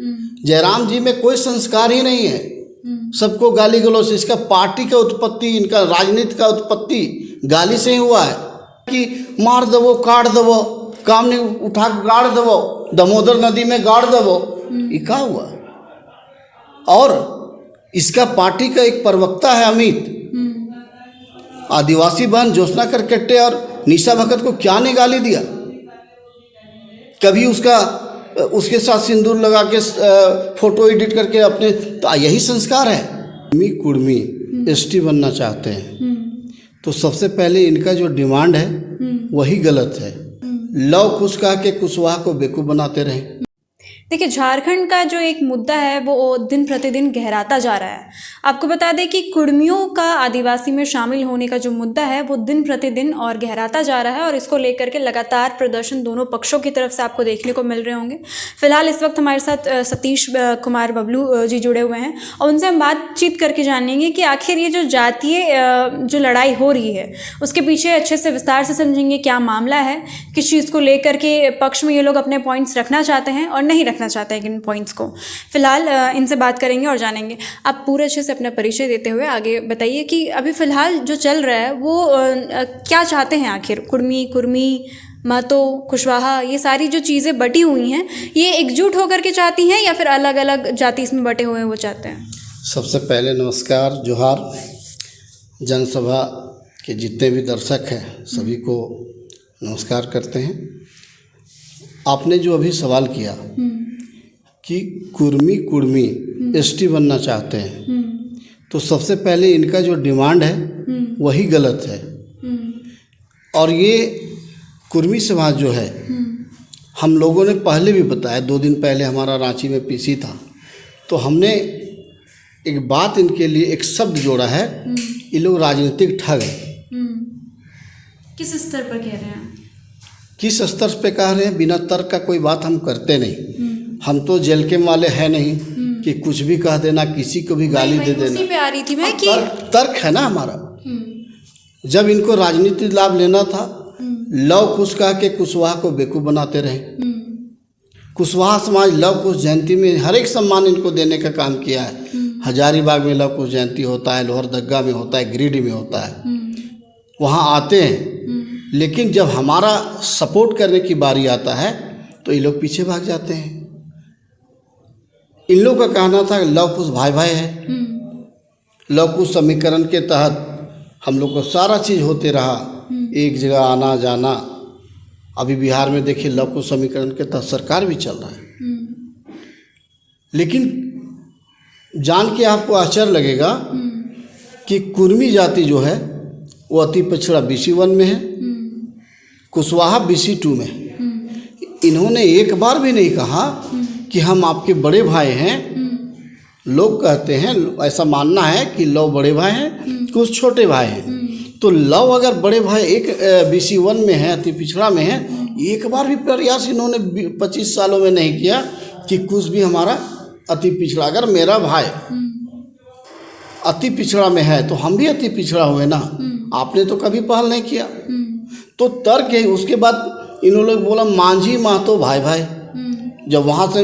जयराम जी में कोई संस्कार ही नहीं है, सबको गाली गलौज। इसका पार्टी का उत्पत्ति, इनका राजनीति का उत्पत्ति गाली से ही हुआ है कि मार दबो, काट दबो, काम नहीं उठा के गाड़ दबो, दामोदर नदी में गाड़ दबो, ये क्या हुआ। और इसका पार्टी का एक प्रवक्ता है अमित, आदिवासी बहन ज्योत्सना करकेट्टे और निशा भगत को क्या नहीं गाली दिया। कभी उसके साथ सिंदूर लगा के फोटो एडिट करके अपने, तो यही संस्कार है। कुर्मी कुर्मी एसटी बनना चाहते हैं तो सबसे पहले इनका जो डिमांड है वही गलत है। लव कुश कहा के कुशवाहा को बेवकूफ़ बनाते रहे। देखिए, झारखंड का जो एक मुद्दा है वो दिन प्रतिदिन गहराता जा रहा है। आपको बता दें कि कुर्मियों का आदिवासी में शामिल होने का जो मुद्दा है वो दिन प्रतिदिन और गहराता जा रहा है और इसको लेकर के लगातार प्रदर्शन दोनों पक्षों की तरफ से आपको देखने को मिल रहे होंगे। फिलहाल इस वक्त हमारे साथ सतीश कुमार बबलू जी जुड़े हुए हैं और उनसे हम बातचीत करके जानेंगे कि आखिर ये जो जातीय जो लड़ाई हो रही है उसके पीछे अच्छे से विस्तार से समझेंगे क्या मामला है, किस चीज़ को लेकर के पक्ष में ये लोग अपने पॉइंट्स रखना चाहते हैं और नहीं चाहते हैं इन पॉइंट्स को। फिलहाल इनसे बात करेंगे और जानेंगे। आप पूरे अच्छे से अपना परिचय देते हुए आगे बताइए कि अभी फिलहाल जो चल रहा है वो क्या चाहते हैं आखिर। कुर्मी महतो कुशवाहा ये सारी जो चीज़ें बटी हुई हैं ये एकजुट होकर के चाहती हैं या फिर अलग अलग जाति इसमें बटे हुए हैं वो चाहते हैं। सबसे पहले नमस्कार, जोहार। जनसभा के जितने भी दर्शक हैं सभी को नमस्कार करते हैं। आपने जो अभी सवाल किया कि कुर्मी एसटी बनना चाहते हैं तो सबसे पहले इनका जो डिमांड है वही गलत है। और ये कुर्मी समाज जो है, हम लोगों ने पहले भी बताया, 2 दिन पहले हमारा रांची में पीसी था तो हमने एक बात इनके लिए एक शब्द जोड़ा है, ये लोग राजनीतिक ठग हैं। किस स्तर पर कह रहे हैं? किस स्तर पे कह रहे हैं? बिना तर्क का कोई बात हम करते नहीं। हम तो जेल के वाले हैं नहीं कि कुछ भी कह देना, किसी को भी गाली दे देना। उसी पे आ रही थी मैं कि तर्क है ना हमारा। जब इनको राजनीति लाभ लेना था, लव कुश कह के कुशवाहा को बेवकूफ़ बनाते रहे। कुशवाहा समाज लव कुश जयंती में हर एक सम्मान इनको देने का काम किया है। हजारीबाग में लव कुश जयंती होता है, लोहरदग्गा में होता है, गिरिडीह में होता है, वहाँ आते हैं। लेकिन जब हमारा सपोर्ट करने की बारी आता है तो ये लोग पीछे भाग जाते हैं। इन लोग का कहना था लव कुश भाई भाई है। लव कुश समीकरण के तहत हम लोग को सारा चीज़ होते रहा, एक जगह आना जाना। अभी बिहार में देखिए लव कुश समीकरण के तहत सरकार भी चल रहा है। लेकिन जान के आपको आश्चर्य लगेगा कि कुर्मी जाति जो है वो अति पिछड़ा BC1 में है, कुशवाहा BC2 में है। इन्होंने एक बार भी नहीं कहा कि हम आपके बड़े भाई हैं। लोग कहते हैं, ऐसा मानना है कि लव बड़े भाई हैं, कुछ छोटे भाई हैं। तो लव अगर बड़े भाई एक BC1 में है, अति पिछड़ा में है, एक बार भी प्रयास इन्होंने 25 सालों में नहीं किया कि कुछ भी हमारा अति पिछड़ा। अगर मेरा भाई अति पिछड़ा में है तो हम भी अति पिछड़ा हुए ना। आपने तो कभी पहल नहीं किया। तो तर्क है। उसके बाद इन्होंने बोला मांझी महतो भाई भाई। जब वहाँ से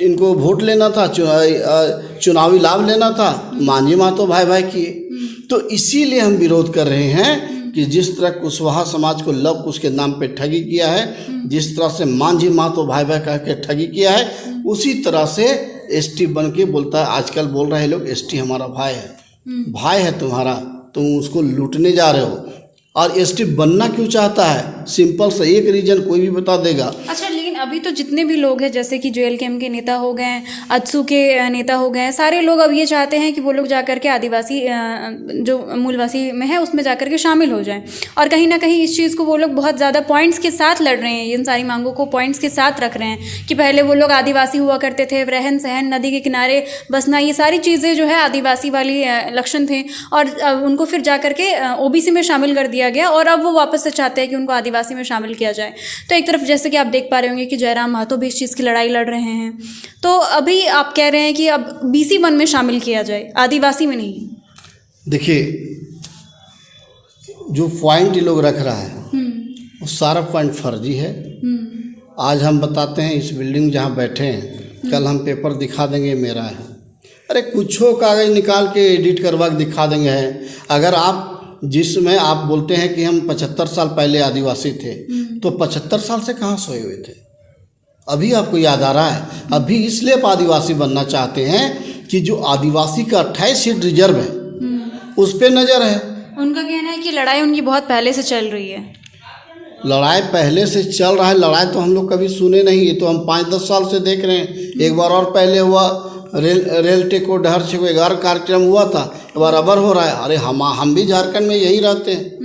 इनको वोट लेना था, चुनावी लाभ लेना था, मांझी महतो भाई भाई किए। तो इसीलिए हम विरोध कर रहे हैं कि जिस तरह कुशवाहा समाज को लव कुश के नाम पे ठगी किया है, जिस तरह से मांझी महतो भाई भाई कह के ठगी किया है, उसी तरह से एसटी बन के बोलता है। आजकल बोल रहे हैं लोग एसटी हमारा भाई है। भाई है तुम्हारा, तुम उसको लूटने जा रहे हो। और एसटी बनना क्यों चाहता है? सिंपल सा एक रीजन कोई भी बता देगा। अच्छा, लेकिन अभी तो जितने भी लोग हैं जैसे कि JLKM के नेता हो गए, अत्सू के नेता हो गए, सारे लोग अब ये चाहते हैं कि वो लोग जाकर के आदिवासी जो मूलवासी में है उसमें जाकर के शामिल हो जाएं। और कहीं ना कहीं इस चीज़ को वो लोग बहुत ज़्यादा पॉइंट्स के साथ लड़ रहे हैं, इन सारी मांगों को पॉइंट्स के साथ रख रहे हैं कि पहले वो लोग आदिवासी हुआ करते थे, रहन सहन, नदी के किनारे बसना, ये सारी चीज़ें जो है आदिवासी वाली लक्षण थे और उनको फिर जाकर के OBC में शामिल कर दिया गया और अब वो वापस से चाहते हैं कि उनको आदिवासी में शामिल किया जाए। तो एक तरफ जैसे कि आप देख पा रहे होंगे कि जयराम महतो भी इस चीज़ की लड़ाई लड़ रहे हैं। तो अभी आप कह रहे हैं कि अब BC1 में शामिल किया जाए, आदिवासी में नहीं। देखिए, जो पॉइंट ये लोग रख रहा है वो सारा पॉइंट फर्जी है। आज हम बताते हैं, इस बिल्डिंग जहाँ बैठे हैं कल हम पेपर दिखा देंगे मेरा है। अरे कुछो कागज निकाल के एडिट करवा के दिखा देंगे है। अगर आप जिसमें आप बोलते हैं कि हम 75 साल पहले आदिवासी थे, तो 75 साल से कहाँ सोए हुए थे? अभी आपको याद आ रहा है? अभी इसलिए आप आदिवासी बनना चाहते हैं कि जो आदिवासी का 28 सीट रिजर्व है उस पर नज़र है। उनका कहना है कि लड़ाई उनकी बहुत पहले से चल रही है। लड़ाई पहले से चल रहा है, लड़ाई तो हम लोग कभी सुने नहीं, ये तो हम 5-10 साल से देख रहे हैं। एक बार और पहले हुआ रेल टेको डहर से कोई 11 कार्यक्रम हुआ था, एक बार अबर हो रहा है। अरे हम भी झारखंड में यही रहते हैं,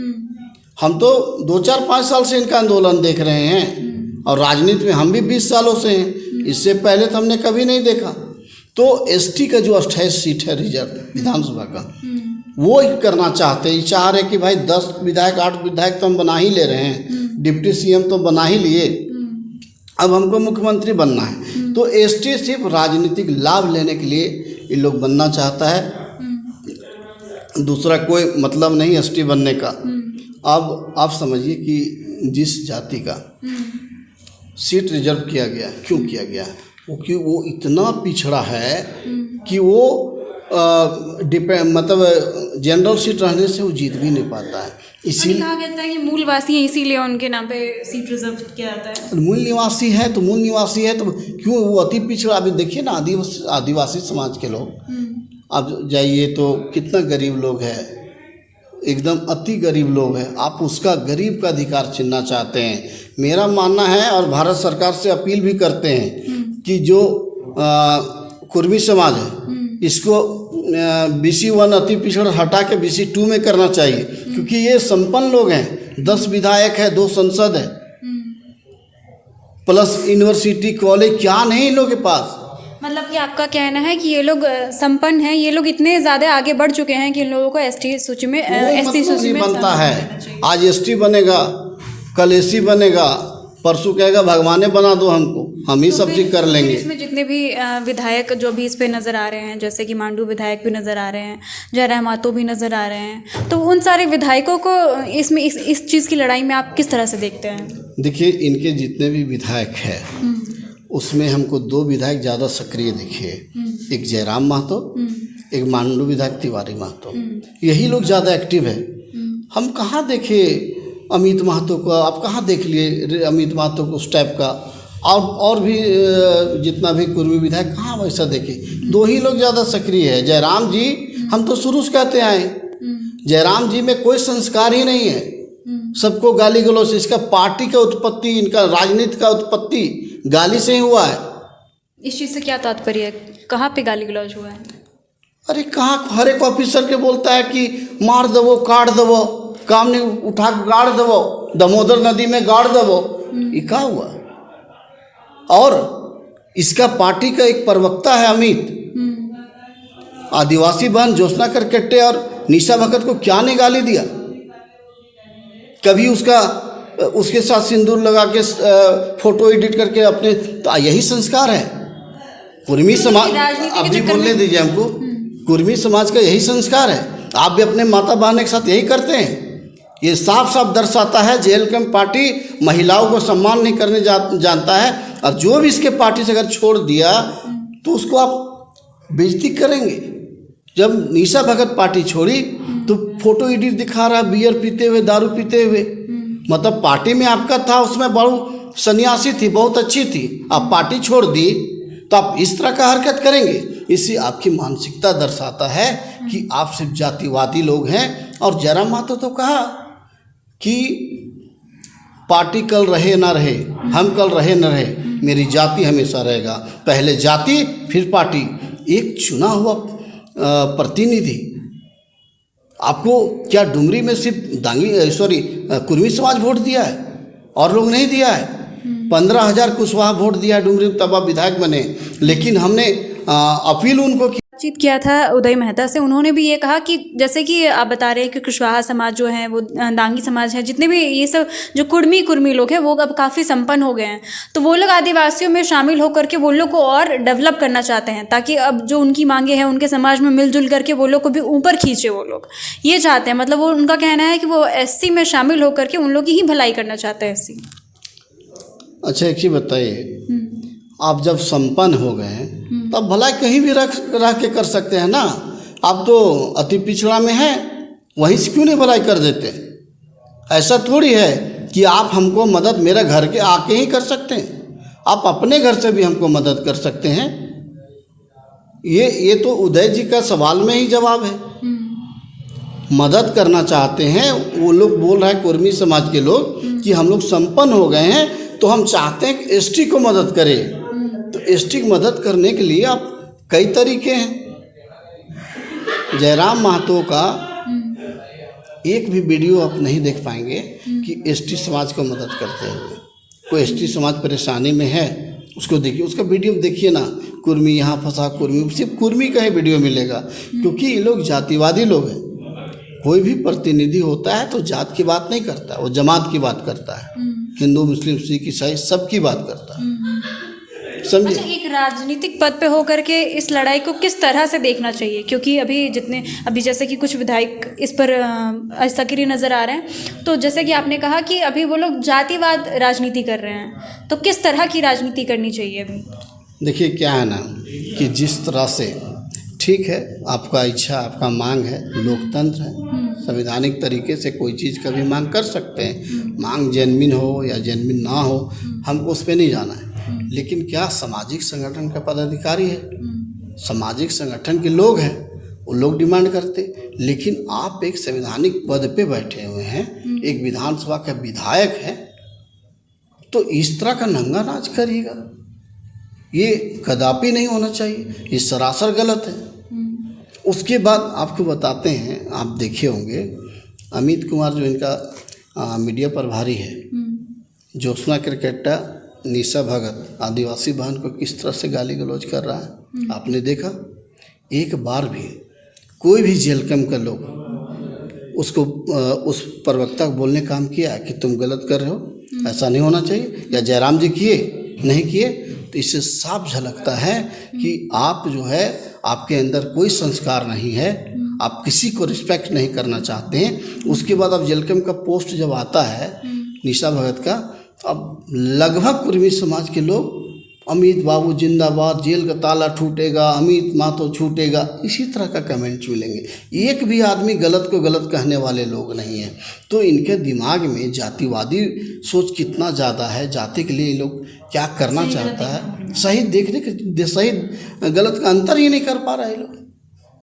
हम तो 2-4-5 साल से इनका आंदोलन देख रहे हैं और राजनीति में हम भी 20 सालों से हैं। इससे पहले तो हमने कभी नहीं देखा। तो एसटी का जो 28 सीट है रिजर्व विधानसभा का, वो ही करना चाहते हैं। चाह रहे कि भाई 10 विधायक 8 विधायक तो हम बना ही ले रहे हैं, डिप्टी सीएम तो बना ही लिए, अब हमको मुख्यमंत्री बनना है। तो एसटी सिर्फ राजनीतिक लाभ लेने के लिए ये लोग बनना चाहता है, दूसरा कोई मतलब नहीं एसटी बनने का। अब आप समझिए कि जिस जाति का सीट रिजर्व किया गया, क्यों किया गया? क्योंकि वो इतना पिछड़ा है कि वो मतलब जनरल सीट रहने से वो जीत भी नहीं पाता है। इसीलिए कहा कहता है कि मूलवासी हैं, इसीलिए उनके नाम पे सीट रिजर्व किया जाता है। मूल निवासी है तो क्यों वो अति पिछड़ा? अभी देखिए ना आदिवासी समाज के लोग, आप जाइए तो कितना गरीब लोग है, एकदम अति गरीब लोग हैं। आप उसका गरीब का अधिकार छीनना चाहते हैं। मेरा मानना है और भारत सरकार से अपील भी करते हैं कि जो कुर्मी समाज है इसको BC1 अति पिछड़ा हटा के BC2 में करना चाहिए, क्योंकि ये संपन्न लोग हैं। 10 विधायक है, 2 संसद है, प्लस यूनिवर्सिटी कॉलेज, क्या नहीं इन लोगों के पास। मतलब कि आपका कहना है कि ये लोग संपन्न हैं, ये लोग इतने ज़्यादा आगे बढ़ चुके हैं कि इन लोगों को ST सूची में SC सूची में बनता है। आज ST बनेगा, कल SC बनेगा, परसों कहेगा भगवाने बना दो हमको, हम ही तो सब चीज कर लेंगे। इसमें जितने भी विधायक जो भी इस पे नज़र आ रहे हैं, जैसे कि मांडू विधायक भी नज़र आ रहे हैं, जयराम मातो भी नज़र आ रहे हैं, तो उन सारे विधायकों को इसमें इस चीज़ की लड़ाई में आप किस तरह से देखते हैं? देखिए, इनके जितने भी विधायक हैं उसमें हमको 2 विधायक ज़्यादा सक्रिय दिखे, एक जयराम महतो, एक मांडू विधायक तिवारी महतो, यही लोग ज़्यादा एक्टिव है। हम कहाँ देखे अमित महतो को, आप कहाँ देख लिए अमित महतो को उस टाइप का, और भी जितना भी कुर्मी विधायक कहाँ वैसा देखे। 2 ही लोग ज़्यादा सक्रिय है। जयराम जी हम तो शुरू से कहते आए, जयराम जी में कोई संस्कार ही नहीं है, सबको गाली गलौज। इसका पार्टी का उत्पत्ति, इनका राजनीति का उत्पत्ति गाली से ही हुआ है। इस चीज़ से क्या तात्पर्य है? कहाँ पे गाली गलौज हुआ है? अरे कहाँ हर एक ऑफिसर के बोलता है कि मार दबो, काट दबो, काम नहीं उठा के गाड़ दबो, दामोदर नदी में गाड़ दबो, ये क्या हुआ? और इसका पार्टी का एक प्रवक्ता है अमित, आदिवासी बहन ज्योत्सना करकेट्टे और निशा भगत को क्या नहीं गाली दिया? कभी उसके साथ सिंदूर लगा के फोटो एडिट करके अपने, तो यही संस्कार है कुर्मी समाज। आप भी बोलने दीजिए हमको, कुर्मी समाज का यही संस्कार है। आप भी अपने माता बहन के साथ यही करते हैं। ये साफ साफ दर्शाता है JLK पार्टी महिलाओं को सम्मान नहीं करने जानता है, और जो भी इसके पार्टी से अगर छोड़ दिया तो उसको आप बेइज्जती करेंगे। जब निशा भगत पार्टी छोड़ी तो फोटो एडिट दिखा रहा, बियर पीते हुए, दारू पीते हुए, मतलब पार्टी में आपका था, उसमें बहुत सन्यासी थी, बहुत अच्छी थी, आप पार्टी छोड़ दी तो आप इस तरह का हरकत करेंगे। इससे आपकी मानसिकता दर्शाता है कि आप सिर्फ जातिवादी लोग हैं। और जयराम महतो तो कहा कि पार्टी कल रहे ना रहे, हम कल रहे न रहे, मेरी जाति हमेशा रहेगा, पहले जाति फिर पार्टी। एक चुना हुआ प्रतिनिधि, आपको क्या डुमरी में सिर्फ कुर्मी समाज वोट दिया है और लोग नहीं दिया है? 15,000 कुशवाहा वोट दिया है डुमरी में, तब आप विधायक बने। लेकिन हमने अपील उनको बातचीत किया था उदय मेहता से, उन्होंने भी ये कहा कि जैसे कि आप बता रहे हैं कि कुशवाहा समाज जो है, वो दांगी समाज है, जितने भी ये सब जो कुर्मी लोग हैं वो अब काफ़ी संपन्न हो गए हैं, तो वो लोग आदिवासियों में शामिल होकर के वो लोग को और डेवलप करना चाहते हैं, ताकि अब जो उनकी मांगे हैं उनके समाज में मिलजुल करके वो लोग को भी ऊपर खींचे। वो लोग ये चाहते हैं, मतलब वो उनका कहना है कि वो SC में शामिल होकर के उन लोग की ही भलाई करना चाहते हैं SC। अच्छा, एक चीज़ बताइए, आप जब संपन्न हो गए हैं तब भलाई कहीं भी रह के कर सकते हैं ना। आप तो अति पिछड़ा में हैं, वहीं से क्यों नहीं भलाई कर देते? ऐसा थोड़ी है कि आप हमको मदद मेरे घर के आके ही कर सकते हैं, आप अपने घर से भी हमको मदद कर सकते हैं। ये तो उदय जी का सवाल में ही जवाब है। मदद करना चाहते हैं वो लोग, बोल रहे हैं कुर्मी समाज के लोग कि हम लोग संपन्न हो गए हैं तो हम चाहते हैं कि एसटी को मदद करें। तो एसटी की मदद करने के लिए आप कई तरीके हैं। जयराम महतो का एक भी वीडियो आप नहीं देख पाएंगे कि एसटी समाज को मदद करते हुए। कोई एसटी समाज परेशानी में है उसको देखिए, उसका वीडियो देखिए ना, कुर्मी यहाँ फंसा, कुर्मी, सिर्फ कुर्मी का ही वीडियो मिलेगा। क्योंकि ये लोग जातिवादी लोग हैं। कोई भी प्रतिनिधि होता है तो जात की बात नहीं करता, वो जमात की बात करता है। हिंदू, मुस्लिम, सिख, ईसाई सबकी बात करता है, समझिए। अच्छा, एक राजनीतिक पद पे होकर के इस लड़ाई को किस तरह से देखना चाहिए? क्योंकि अभी जैसे कि कुछ विधायक इस पर सक्रिय नज़र आ रहे हैं, तो जैसे कि आपने कहा कि अभी वो लोग जातिवाद राजनीति कर रहे हैं, तो किस तरह की राजनीति करनी चाहिए अभी? देखिए क्या है ना कि जिस तरह से, ठीक है आपका इच्छा, आपका मांग है, लोकतंत्र है, संवैधानिक तरीके से कोई चीज़ का भी मांग कर सकते हैं। मांग जेन्युइन हो या जेन्युइन ना हो, हमको उस पर नहीं जाना है। लेकिन क्या सामाजिक संगठन का पदाधिकारी है, सामाजिक संगठन के लोग हैं, वो लोग डिमांड करते। लेकिन आप एक संवैधानिक पद पे बैठे हुए हैं, एक विधानसभा का विधायक हैं, तो इस तरह का नंगा राज करिएगा, ये कदापि नहीं होना चाहिए, ये सरासर गलत है। उसके बाद आपको बताते हैं, आप देखे होंगे अमित कुमार जो इनका मीडिया प्रभारी है, ज्योत्सना क्रिकेटा, निशा भगत आदिवासी बहन को किस तरह से गाली गलौज कर रहा है, आपने देखा? एक बार भी कोई भी जेल कैंप का लोग उसको उस प्रवक्ता को बोलने काम किया कि तुम गलत कर रहे हो, ऐसा नहीं होना चाहिए, या जयराम जी किए नहीं किए? तो इससे साफ झलकता है कि आप जो है, आपके अंदर कोई संस्कार नहीं है, आप किसी को रिस्पेक्ट नहीं करना चाहते हैं। उसके बाद अब जेल कैंप का पोस्ट जब आता है निशा भगत का, अब लगभग कुर्मी समाज के लोग अमित बाबू जिंदाबाद, जेल का ताला टूटेगा, अमित महतो छूटेगा, इसी तरह का कमेंट्स मिलेंगे। एक भी आदमी गलत को गलत कहने वाले लोग नहीं हैं। तो इनके दिमाग में जातिवादी सोच कितना ज़्यादा है, जाति के लिए ये लोग क्या करना चाहता है, सही देखने के, सही गलत का अंतर ही नहीं कर पा रहे लोग।